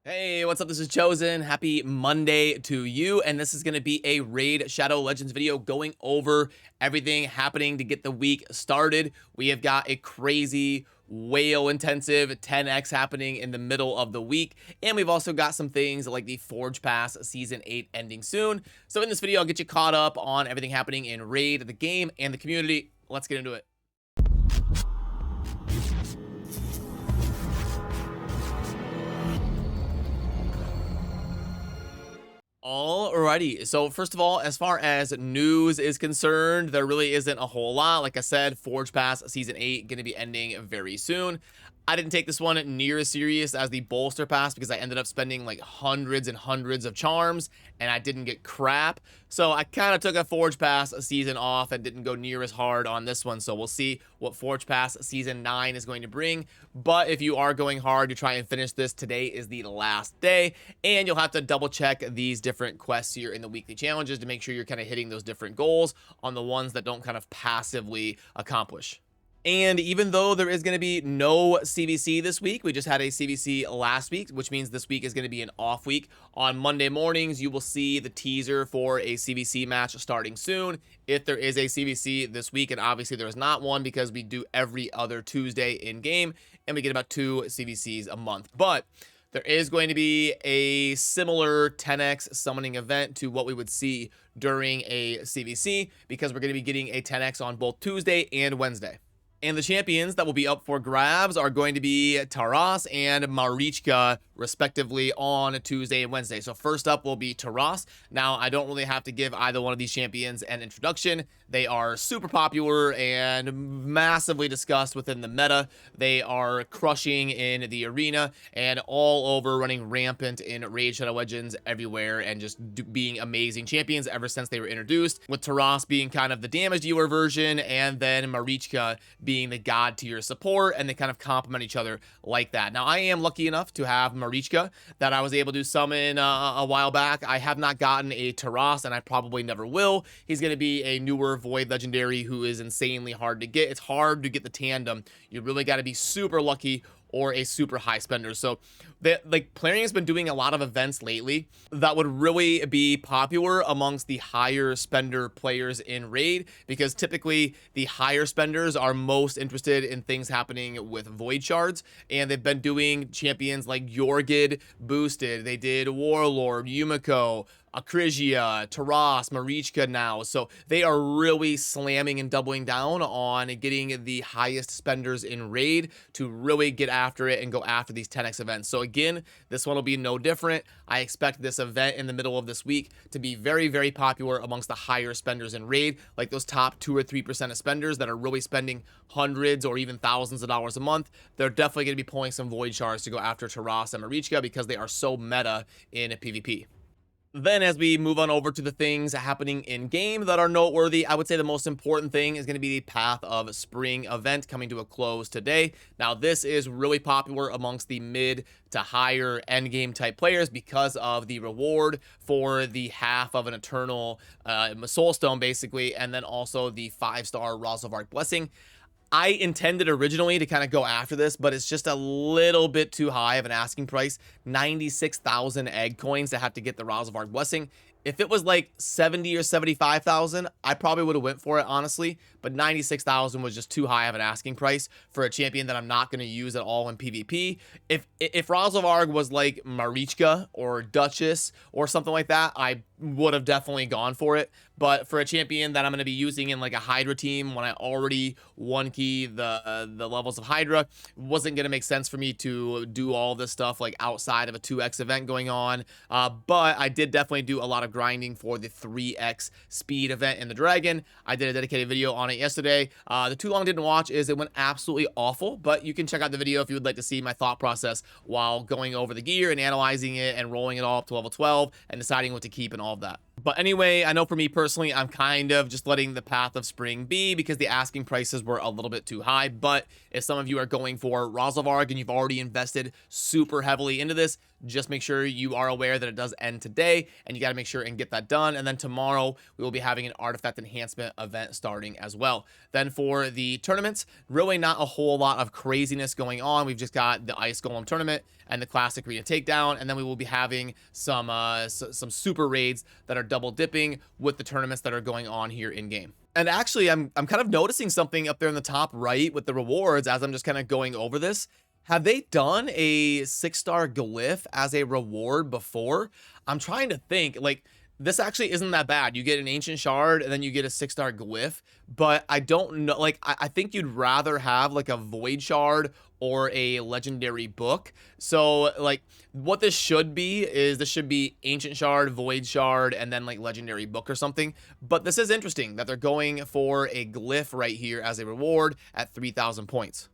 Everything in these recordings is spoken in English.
Hey, what's up? This is Chosen. Happy Monday to you. And this is going to be a Raid Shadow Legends video going over everything happening to get the week started. We have got a crazy whale intensive 10x happening in the middle of the week. And we've also got some things like the Forge Pass Season 8 ending soon. So in this video, I'll get you caught up on everything happening in Raid, the game, and the community. Let's get into it. Alrighty, so first of all, as far as news is concerned, there really isn't a whole lot. Like I said, Forge Pass Season 8 going to be ending very soon. I didn't take this one near as serious as the Bolster Pass because I ended up spending like hundreds and hundreds of charms and I didn't get crap. So I kind of took a Forge Pass season off and didn't go near as hard on this one. So we'll see what Forge Pass Season 9 is going to bring. But if you are going hard to try and finish this, today is the last day. And you'll have to double check these different quests here in the weekly challenges to make sure you're kind of hitting those different goals on the ones that don't kind of passively accomplish. And even though there is going to be no CVC this week, we just had a CVC last week, which means this week is going to be an off week. On Monday mornings, you will see the teaser for a CVC match starting soon. If there is a CVC this week, and obviously there is not one because we do every other Tuesday in game, and we get about 2 CVCs a month. But there is going to be a similar 10x summoning event to what we would see during a CVC because we're going to be getting a 10x on both Tuesday and Wednesday. And the champions that will be up for grabs are going to be Taras and Marichka, respectively, on Tuesday and Wednesday. So first up will be Taras. Now, I don't really have to give either one of these champions an introduction. They are super popular and massively discussed within the meta. They are crushing in the arena and all over, running rampant in Raid Shadow Legends everywhere and just being amazing champions ever since they were introduced, with Taras being kind of the damage dealer version and then Marichka being the god tier support, and they kind of complement each other like that. Now, I am lucky enough to have Marichka that I was able to summon a while back. I have not gotten a Taras, and I probably never will. He's going to be a newer Void Legendary who is insanely hard to get. It's hard to get the tandem. You really got to be super lucky or a super high spender. So Plarium's been doing a lot of events lately that would really be popular amongst the higher spender players in Raid, because typically the higher spenders are most interested in things happening with Void Shards, and they've been doing champions like Yorgid boosted. They did Warlord, Yumiko, Akrisia, Taras, Marichka now. So they are really slamming and doubling down on getting the highest spenders in Raid to really get after it and go after these 10x events. So again, this one will be no different. I expect this event in the middle of this week to be very, very popular amongst the higher spenders in Raid, like those top 2 or 3% of spenders that are really spending hundreds or even thousands of dollars a month. They're definitely going to be pulling some Void Shards to go after Taras and Marichka because they are so meta in PvP. Then as we move on over to the things happening in game that are noteworthy, I would say the most important thing is going to be the Path of Spring event coming to a close today. Now, this is really popular amongst the mid to higher end game type players because of the reward for the half of an Eternal Soulstone, basically, and then also the 5-star Razer Blessing. I intended originally to kind of go after this, but it's just a little bit too high of an asking price. 96,000 egg coins to have to get the Razer Blessing. If it was like 70 or 75,000, I probably would have went for it, honestly. But 96,000 was just too high of an asking price for a champion that I'm not going to use at all in PvP. If Razer was like Marichka or Duchess or something like that, I would have definitely gone for it. But for a champion that I'm going to be using in like a Hydra team when I already one key the levels of Hydra, wasn't going to make sense for me to do all this stuff like outside of a 2x event going on. But I did definitely do a lot of grinding for the 3x speed event in the Dragon. I did a dedicated video on it yesterday. The too long didn't watch is it went absolutely awful, but you can check out the video if you would like to see my thought process while going over the gear and analyzing it and rolling it all up to level 12 and deciding what to keep and all of that. But anyway, I know for me personally, I'm kind of just letting the Path of Spring be because the asking prices were a little bit too high. But if some of you are going for Razer and you've already invested super heavily into this, just make sure you are aware that it does end today and you got to make sure and get that done. And then tomorrow we will be having an artifact enhancement event starting as well. Then for the tournaments, really not a whole lot of craziness going on. We've just got the Ice Golem tournament and the classic arena takedown, and then we will be having some super raids that are double dipping with the tournaments that are going on here in game. And actually, I'm kind of noticing something up there in the top right with the rewards as I'm just kind of going over this. Have they done a 6-star glyph as a reward before? I'm trying to think. Like, this actually isn't that bad. You get an ancient shard and then you get a 6-star glyph, but I don't know. Like, I think you'd rather have like a void shard or a legendary book. So like what this should be is this should be ancient shard, void shard, and then like legendary book or something. But this is interesting that they're going for a glyph right here as a reward at 3,000 points.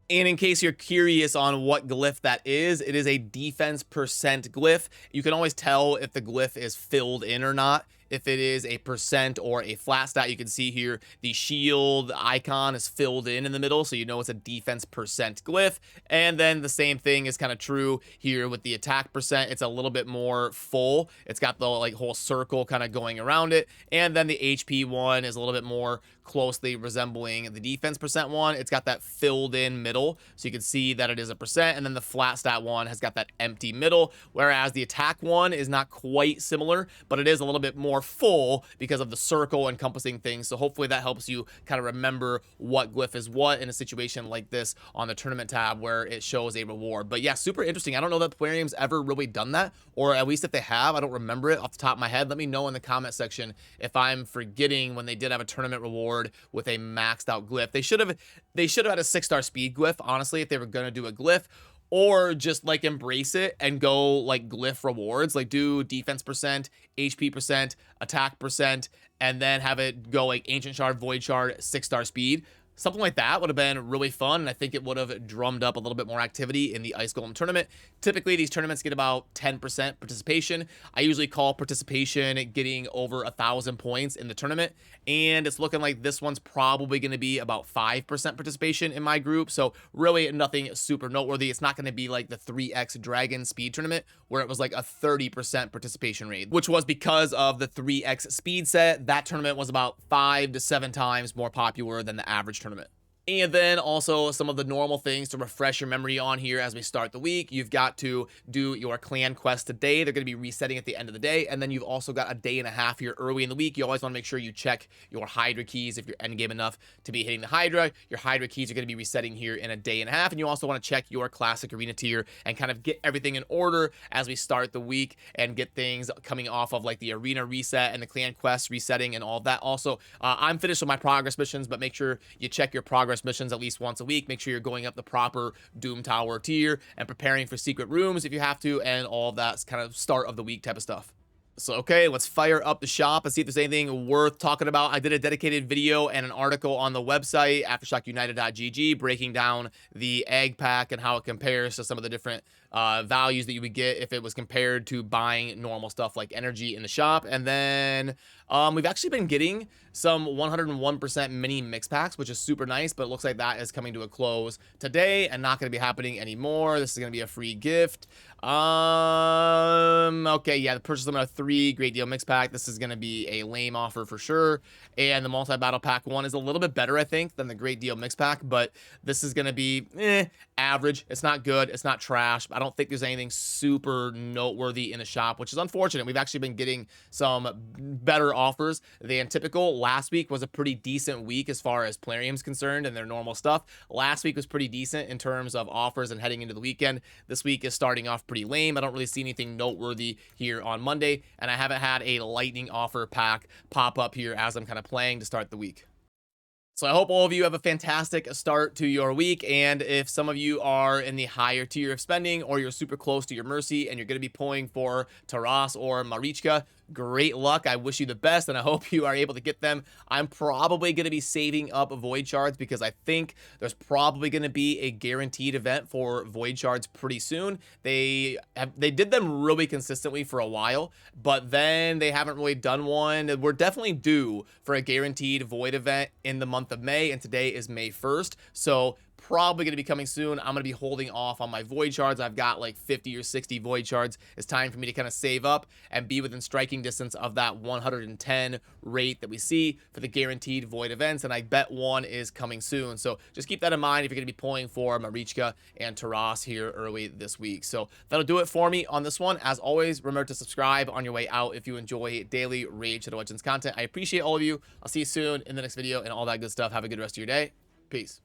And in case you're curious on what glyph that is, it is a defense percent glyph. You can always tell if the glyph is filled in or not. If it is a percent or a flat stat, you can see here the shield icon is filled in the middle, so you know it's a defense percent glyph. And then the same thing is kind of true here with the attack percent. It's a little bit more full. It's got the like whole circle kind of going around it. And then the HP one is a little bit more closely resembling the defense percent one. It's got that filled in middle, so you can see that it is a percent. And then the flat stat one has got that empty middle, whereas the attack one is not quite similar, but it is a little bit more full because of the circle encompassing things. So hopefully that helps you kind of remember what glyph is what in a situation like this on the tournament tab where it shows a reward. But yeah, super interesting. I don't know that Plarium's ever really done that, or at least if they have, I don't remember it off the top of my head. Let me know in the comment section if I'm forgetting when they did have a tournament reward with a maxed out glyph. They should have had a 6-star speed glyph, honestly, if they were gonna do a glyph. Or just like embrace it and go like glyph rewards, like do defense percent, HP percent, attack percent, and then have it go like ancient shard, void shard, 6-star speed. Something like that would have been really fun, and I think it would have drummed up a little bit more activity in the Ice Golem tournament. Typically, these tournaments get about 10% participation. I usually call participation getting over 1,000 points in the tournament, and it's looking like this one's probably going to be about 5% participation in my group, so really nothing super noteworthy. It's not going to be like the 3x Dragon Speed tournament, where it was like a 30% participation rate, which was because of the 3x speed set. That tournament was about 5 to 7 times more popular than the average tournament. And then also some of the normal things to refresh your memory on here as we start the week. You've got to do your clan quest today. They're going to be resetting at the end of the day. And then you've also got a day and a half here early in the week. You always want to make sure you check your Hydra keys if you're endgame enough to be hitting the Hydra. Your Hydra keys are going to be resetting here in a day and a half. And you also want to check your classic arena tier and kind of get everything in order as we start the week and get things coming off of like the arena reset and the clan quest resetting and all that. Also, I'm finished with my progress missions, but make sure you check your progress missions at least once a week. Make sure you're going up the proper Doom Tower tier and preparing for secret rooms if you have to, and all of that kind of start of the week type of stuff. So, okay, let's fire up the shop and see if there's anything worth talking about. I did a dedicated video and an article on the website, aftershockunited.gg, breaking down the egg pack and how it compares to some of the different values that you would get if it was compared to buying normal stuff like energy in the shop. And then we've actually been getting some 101% mini mix packs, which is super nice, but it looks like that is coming to a close today and not going to be happening anymore. This is going to be a free gift. Okay, yeah, the purchase limit of 3, great deal mix pack. This is going to be a lame offer for sure. And the multi-battle pack one is a little bit better, I think, than the great deal mix pack, but this is going to be average. It's not good. It's not trash. I don't think there's anything super noteworthy in the shop, which is unfortunate. We've actually been getting some better offers than typical. Last week was a pretty decent week as far as Plarium's concerned and their normal stuff. Last week was pretty decent in terms of offers and heading into the weekend. This week is starting off pretty lame. I don't really see anything noteworthy here on Monday, and I haven't had a lightning offer pack pop up here as I'm kind of playing to start the week. So I hope all of you have a fantastic start to your week, and if some of you are in the higher tier of spending or you're super close to your Mercy and you're going to be pulling for Taras or Marichka, great luck. I wish you the best, and I hope you are able to get them. I'm probably going to be saving up Void Shards because I think there's probably going to be a guaranteed event for Void Shards pretty soon. They did them really consistently for a while, but then they haven't really done one. We're definitely due for a guaranteed Void event in the month of May, and today is May 1st. So probably going to be coming soon. I'm going to be holding off on my void shards. I've got like 50 or 60 void shards. It's time for me to kind of save up and be within striking distance of that 110 rate that we see for the guaranteed void events, and I bet one is coming soon. So just keep that in mind if you're going to be pulling for Marichka and Taras here early this week. So that'll do it for me on this one. As always, remember to subscribe on your way out if you enjoy daily Raid Shadow Legends content. I appreciate all of you. I'll see you soon in the next video and all that good stuff. Have a good rest of your day. Peace.